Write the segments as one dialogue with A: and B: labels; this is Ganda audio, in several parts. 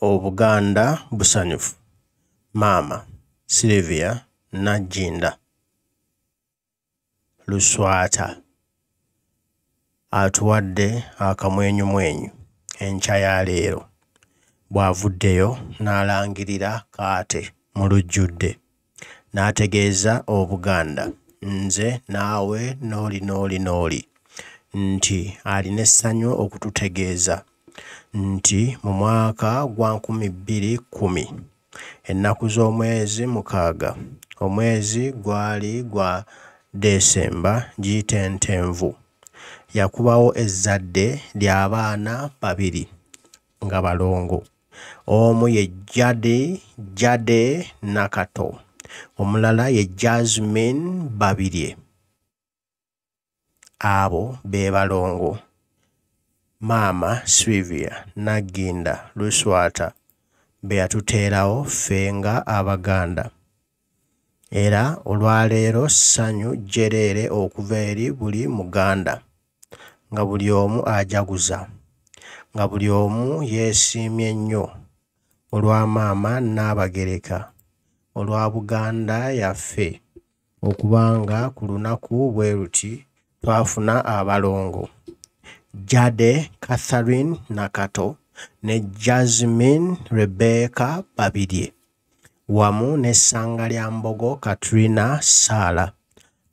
A: Obuganda busanyufu. Maama Sylvia Najinda Luswata atuwadde akamwenyumwenyu enkya ya leero bw'avuddeyo n'alangirira kaate mu lujjudde n'ategeeza Obuganda nze naawe n'oli nti alina essanyu okututegeeza nti mu mwaka gwa 2010 ennaku z'omwezi 6 omwezi gwali gwa Desemba gitentenvu yakubawo ezzadde ly'abaana 2 nga balongo. Omu ye Jade Nakato, omulala ye Jasmine Babirye. Abo be balongo. Maama Sylvia Najinda Luswata be yatuteerawo ffe nga Abaganda. Era olwaleero ssanyu jjereere okuva eri buli Muganda nga buli omu ajaguza, nga buli omu yeesiimye nnyo olwa Maama Nabagereka, olwa Buganda yaffe okubanga ku lunaku bwe luti twafuna abalongo Jade Catherine Nakato ne Jasmine Rebecca Babirye wamu ne Sangalyambogo Katrina Sala.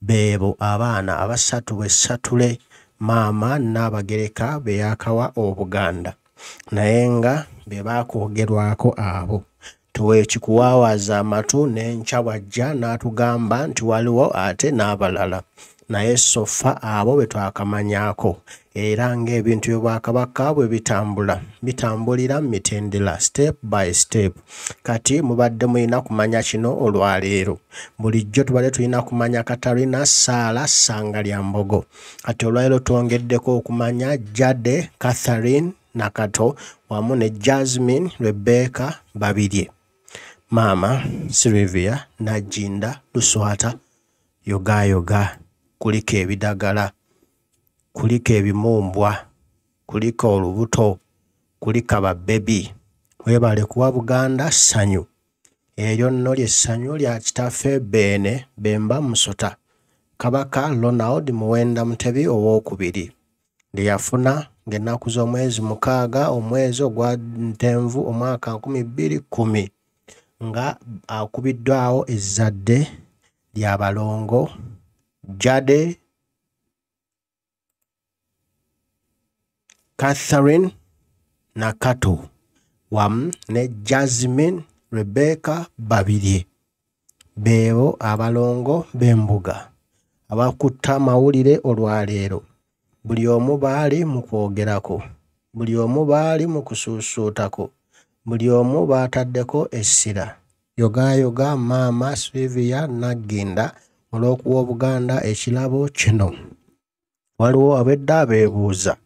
A: Beebo abaana abasatu bwessatule Maama Nabagereka be yakawa Obuganda, naye nga be baakwogerwako abo. Teweekikuwaawaza amatu n'enkya bw'ajja n'atugamba nti waliwo ate n'abalala, naye sofa abo be twakamanyaako. Era ng'ebintu by'Obwakabaka bwe bitambulira mu mitendera step by step. Kati mubadde mulina kumanya kino olwaleero. Bulijjo tubadde tulina kumanya Katarina Sala Sangalyambogo. Kati olwaleero twongeddeko okumanya Jade Catherine Nakato wamu ne Jasmine Rebecca Babirye. Maama Sylvia Najinda Luswata yoga kuliko ebidagala, kuliko ebimumbwa, kuliko olubuto, kuliko ababebi. Weebale kuwa Buganda ssanyu. Eryo nno ly'essanyu lya kitaffe Beene Bemba Musota Kabaka Ronald Muwenda Mutebi owookubiri lye yafuna ng'ennaku z'omwezi 6 omwezi ogwa Ntenvu omwaka 2010 nga akubiddwawo ezzadde ly'abalongo Jade Catherine Nakato wamu ne Jasmine Rebecca Babirye. Beebo abalongo b'embuga abakutta amawulire olwaleero. Buli omu baali mu kwogerako, buli omu baali mu kusuusuutako, buli omu baataddeko essira. Yoga Maama Sylvia Najinda olw'okuwa Obuganda ekirabo kino. Waliwo abedda beebuuza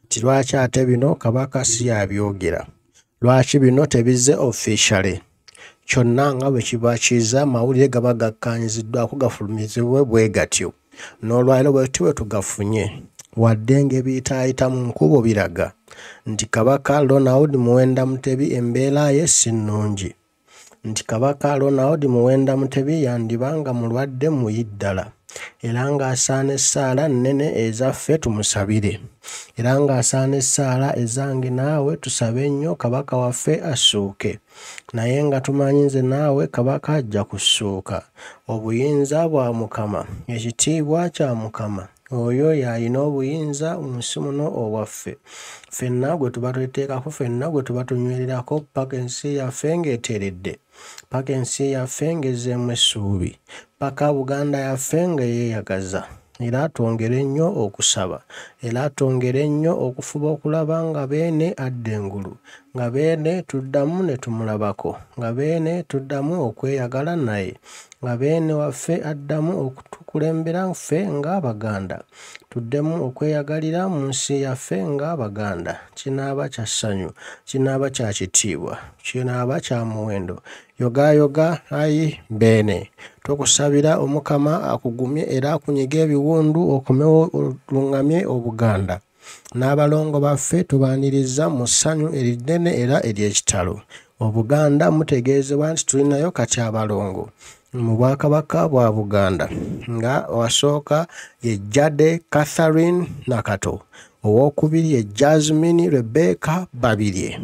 A: ti lwaki ate bino Kabaka si yabyogera, lwaki bino tebizze officially. Kyonna nga bwe kiba kiza amawulire gaba gakkaanyiziddwako gafulumizibwe bwe gatyo. N'olwaleero bwe tuba tugafunye wadde ng'ebiyitaayita mu nkubo biraga nti Kabaka Ronald Muwenda Mutebi embeera ye si nnungi, nti Kabaka Ronald Muwenda Mutebi yandibanga mulwadde muyi ddala, era ng'asaana essaala nnene ezaffe tumusabire, era ng'asaana essaala ezange naawe tusabe nnyo Kabaka waffe assuuke. Naye nga tumanyi nze naawe Kabaka ajja kussuuka. Obuyinza bwa Mukama, ekitiibwa kya Mukama, oyo y'alina obuyinza mu nsi muno owaffe. Ffenna gwe tuba tweteekako, ffenna gwe tuba tunywererako paka ensi yaffe ng'eteredde, paka ensi yaffe ng'ezzeemu essuubi, paka Buganda yaffe nga yeeyagaza. Era twongere nnyo okusaba, era twongere nnyo okufuba okulaba nga Beene adda engulu, nga Beene tuddamu ne tumulabako, nga Beene tuddamu okweyagala naye, nga Beene waffe addamu okutukulembera ffe ng'Abaganda, tuddemu okweyagalira mu nsi yaffe ng'Abaganda. Kinaaba kya ssanyu, kinaaba kya kitiibwa, kinaaba kya muwendo. Yoga ayi Beene, tukusabira Omukama akugumye era akunyiga ebiwundu okomewo oluŋŋamye Obuganda. n'abalongo baffe tubaaniriza mu ssanyu eriddene era ery'ekitalo. Obuganda mutegeezebwa nti tulinayo kati abalongo mu Bwakabaka bwa Buganda nga wasooka ye Jade Catherine Nakato, owookubiri ye Jasmine Rebecca Babirye,